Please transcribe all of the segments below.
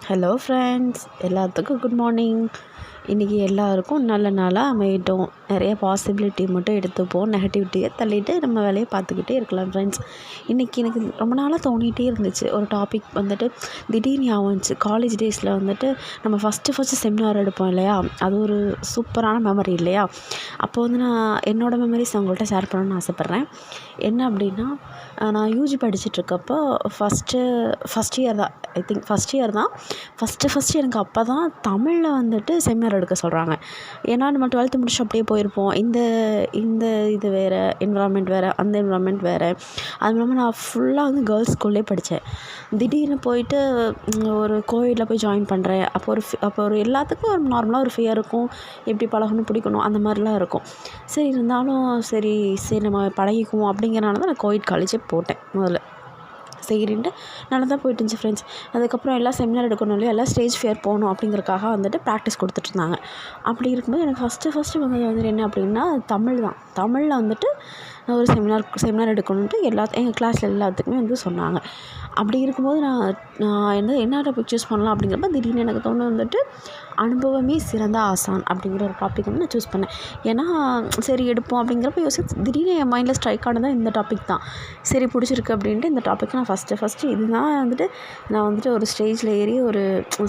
Hello friends, எல்லாத்துக்கும் good morning. இன்றைக்கி எல்லாருக்கும் நல்ல நாளாக அமையட்டும். நிறைய பாசிபிலிட்டி மட்டும் எடுத்துப்போம், நெகட்டிவிட்டியை தள்ளிட்டு நம்ம வேலையை பார்த்துக்கிட்டே இருக்கலாம் ஃப்ரெண்ட்ஸ். இன்றைக்கி எனக்கு ரொம்ப நாளாக தோணிகிட்டே இருந்துச்சு. ஒரு டாபிக் வந்துட்டு திடீர்னு ஞாபகம் வந்துச்சு. காலேஜ் டேஸில் வந்துட்டு நம்ம ஃபஸ்ட்டு செமினார் எடுப்போம் இல்லையா, அது ஒரு சூப்பரான மெமரி இல்லையா. அப்போ வந்து நான் என்னோடய மெமரிஸ் அவங்கள்ட்ட ஷேர் பண்ணணும்னு ஆசைப்பட்றேன். என்ன அப்படின்னா, நான் யூஜி படிச்சுட்ருக்கப்போ ஃபஸ்ட் இயர் தான், ஐ திங்க் ஃபஸ்ட் இயர் தான். ஃபஸ்ட்டு எனக்கு அப்போ தான் தமிழில் வந்துட்டு செமினார் எடுக்க சொல்கிறாங்க. ஏன்னா நம்ம 12th முடிச்சு அப்படியே போயிருப்போம். இந்த இது வேறு என்விரான்மெண்ட் வேறு, அந்த என்விரான்மெண்ட் வேறு. அதுவும் இல்லாமல் நான் ஃபுல்லாக வந்து கேர்ள்ஸ் ஸ்கூல்லே படித்தேன். திடீர்னு போயிட்டு ஒரு கோவிடில் போய் ஜாயின் பண்ணுறேன். அப்போ ஒரு எல்லாத்துக்கும் ஒரு நார்மலாக ஒரு ஃபியர் இருக்கும். எப்படி பழகணும், பிடிக்கணும், அந்த மாதிரிலாம் இருக்கும். சரி இருந்தாலும் சரி நம்ம பழகிக்குவோம் அப்படிங்கிறனால தான் நான் கோவிட் காலேஜே போட்டேன் முதல்ல. சரின்ட்டு நல்லா தான் போயிட்டு இருந்துச்சு ஃப்ரெண்ட்ஸ். அதுக்கப்புறம் எல்லாம் செமினார் எடுக்கணும் இல்லையா, எல்லாம் ஸ்டேஜ் ஃபியர் போகணும் அப்படிங்கிறக்காக வந்துட்டு ப்ராக்டிஸ் கொடுத்துட்ருந்தாங்க. அப்படி இருக்கும்போது எனக்கு ஃபஸ்ட்டு வந்தது வந்துட்டு என்ன அப்படின்னா, தமிழ் தான். தமிழில் வந்துட்டு ஒரு செமினார் எடுக்கணுன்ட்டு எங்கள் கிளாஸில் எல்லாத்துக்குமே வந்து சொன்னாங்க. அப்படி இருக்கும்போது நான் என்ன டாபிக் சூஸ் பண்ணலாம் அப்படிங்கிறப்ப திடீர்னு எனக்கு தோணு வந்துட்டு அனுபவமே சிறந்த ஆசான் அப்படிங்கிற ஒரு டாபிக் வந்து நான் சூஸ் பண்ணேன். ஏன்னா சரி எடுப்போம் அப்படிங்கிறப்ப திடீர்னு என் மைண்டில் ஸ்ட்ரைக் ஆனதான் இந்த டாபிக் தான். சரி பிடிச்சிருக்கு அப்படின்ட்டு இந்த டாபிக் நான் ஃபஸ்ட்டு இதுதான் வந்துட்டு நான் வந்துட்டு ஒரு ஸ்டேஜில் ஏறி ஒரு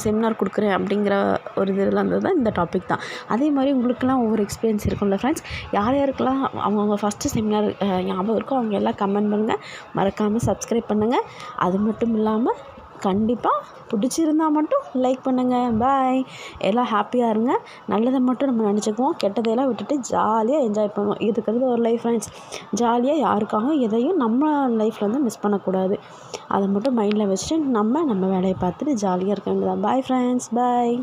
செமினார் கொடுக்குறேன் அப்படிங்கிற ஒரு இதில் இருந்தது தான் இந்த டாபிக் தான். அதே மாதிரி உங்களுக்கெல்லாம் ஒவ்வொரு எக்ஸ்பீரியன்ஸ் இருக்கும்ல ஃப்ரெண்ட்ஸ். யாருக்கெல்லாம் அவங்கவுங்க ஃபஸ்ட்டு செமினார் ஞாபகம் இருக்கோ அவங்க எல்லாம் கமெண்ட் பண்ணுங்கள், மறக்காமல் சப்ஸ்கிரைப் பண்ணுங்கள். அது மட்டும் இல்லாமல் கண்டிப்பாக பிடிச்சிருந்தால் மட்டும் லைக் பண்ணுங்கள். பாய். எல்லாம் ஹாப்பியாக இருங்க. நல்லதை மட்டும் நம்ம நினச்சிக்குவோம், கெட்டதையெல்லாம் விட்டுட்டு ஜாலியாக என்ஜாய் பண்ணுவோம். இருக்கிறது ஒரு லைஃப் ஃப்ரெண்ட்ஸ். ஜாலியாக யாருக்காகவும் எதையும் நம்ம லைஃப்பில் வந்து மிஸ் பண்ணக்கூடாது. அதை மட்டும் மைண்டில் வச்சுட்டு நம்ம வேலையை பார்த்துட்டு ஜாலியாக இருக்க வேண்டியதான். பாய் ஃப்ரெண்ட்ஸ், பாய்.